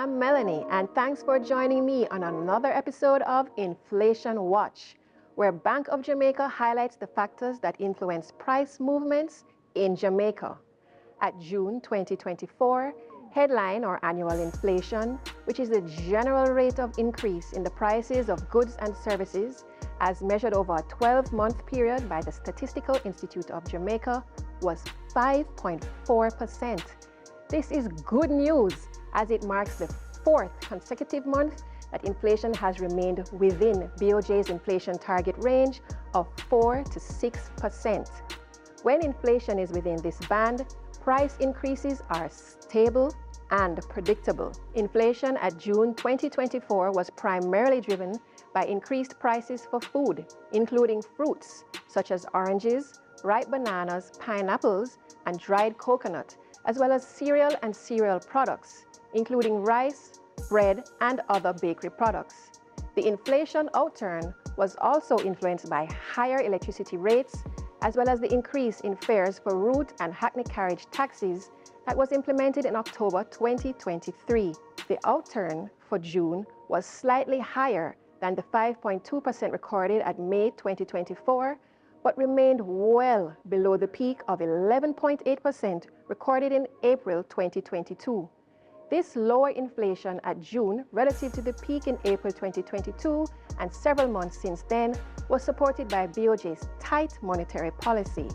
I'm Melanie, and thanks for joining me on another episode of Inflation Watch, where Bank of Jamaica highlights the factors that influence price movements in Jamaica. At June 2024, headline or annual inflation, which is the general rate of increase in the prices of goods and services as measured over a 12-month period by the Statistical Institute of Jamaica, was 5.4%. This is good news as it marks the fourth consecutive month that inflation has remained within BOJ's inflation target range of 4 to 6%. When inflation is within this band, price increases are stable and predictable. Inflation at June 2024 was primarily driven by increased prices for food, including fruits such as oranges, ripe bananas, pineapples, and dried coconut, as well as cereal and cereal products, including rice, bread, and other bakery products. The inflation outturn was also influenced by higher electricity rates, as well as the increase in fares for route and hackney carriage taxis that was implemented in October 2023. The outturn for June was slightly higher than the 5.2% recorded at May 2024, but remained well below the peak of 11.8% recorded in April 2022. This lower inflation at June relative to the peak in April 2022 and several months since then was supported by BOJ's tight monetary policy.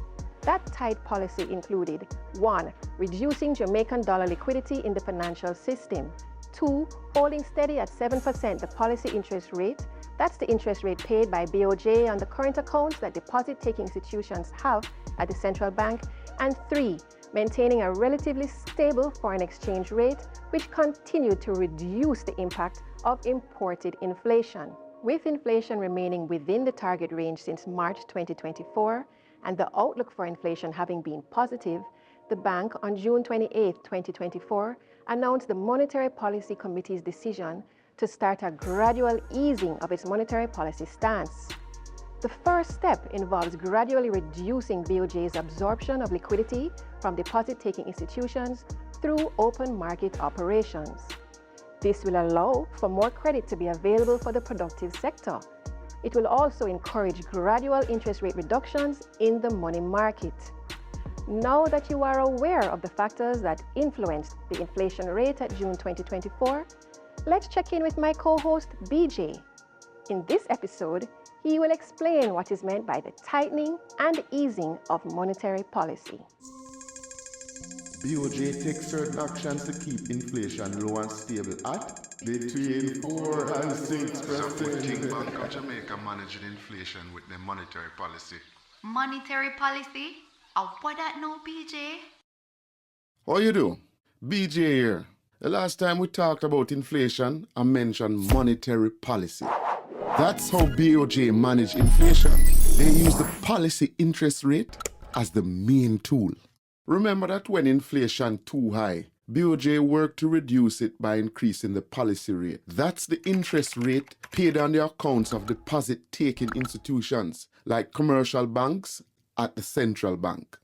That tight policy included 1. Reducing Jamaican dollar liquidity in the financial system. 2. Holding steady at 7% the policy interest rate. That's the interest rate paid by BOJ on the current accounts that deposit-taking institutions have at the central bank. And 3. Maintaining a relatively stable foreign exchange rate, which continued to reduce the impact of imported inflation. With inflation remaining within the target range since March 2024, and the outlook for inflation having been positive, the bank on June 28, 2024, announced the Monetary Policy Committee's decision to start a gradual easing of its monetary policy stance. The first step involves gradually reducing BOJ's absorption of liquidity from deposit-taking institutions through open market operations. This will allow for more credit to be available for the productive sector. It will also encourage gradual interest rate reductions in the money market. Now that you are aware of the factors that influenced the inflation rate at June 2024, let's check in with my co-host BJ. In this episode, he will explain what is meant by the tightening and easing of monetary policy. BOJ takes certain actions to keep inflation low and stable at between 4 and 6%. So we think Bank of Jamaica managing inflation with the monetary policy. Monetary policy? What that now, BJ? How you do? BJ here. The last time we talked about inflation, I mentioned monetary policy. That's how BOJ manage inflation. They use the policy interest rate as the main tool. Remember that when inflation too high, BOJ worked to reduce it by increasing the policy rate. That's the interest rate paid on the accounts of deposit-taking institutions like commercial banks at the central bank.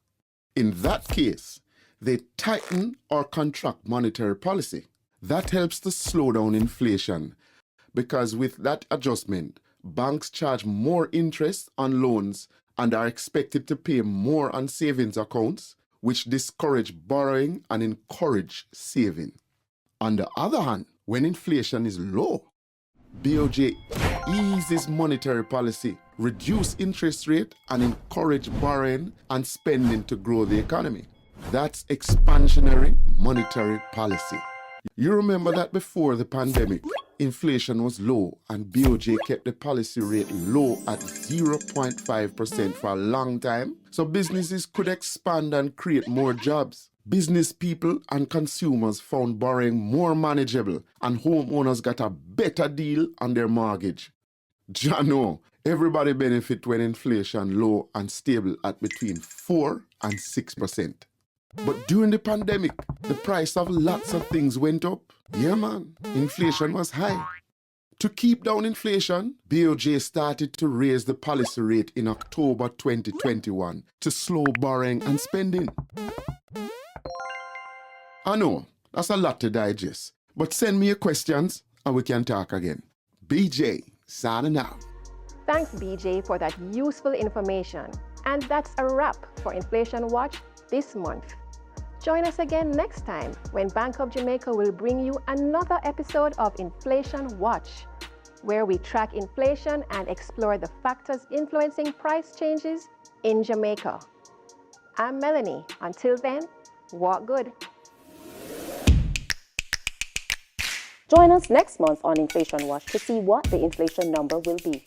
In that case, they tighten or contract monetary policy. That helps to slow down inflation because with that adjustment, banks charge more interest on loans and are expected to pay more on savings accounts, which discourage borrowing and encourage saving. On the other hand, when inflation is low, BOJ eases monetary policy, reduce interest rate, and encourage borrowing and spending to grow the economy. That's expansionary monetary policy. You remember that before the pandemic, inflation was low and BOJ kept the policy rate low at 0.5% for a long time, so businesses could expand and create more jobs. Business people and consumers found borrowing more manageable and homeowners got a better deal on their mortgage. Jano, everybody benefit when inflation low and stable at between 4 and 6%. But during the pandemic, the price of lots of things went up. Yeah, man, inflation was high. To keep down inflation, BOJ started to raise the policy rate in October 2021 to slow borrowing and spending. I know, that's a lot to digest, But send me your questions and we can talk again. BJ, signing out. Thanks, BJ, for that useful information. And that's a wrap for Inflation Watch this month. Join us again next time when Bank of Jamaica will bring you another episode of Inflation Watch, where we track inflation and explore the factors influencing price changes in Jamaica. I'm Melanie. Until then, walk good. Join us next month on Inflation Watch to see what the inflation number will be.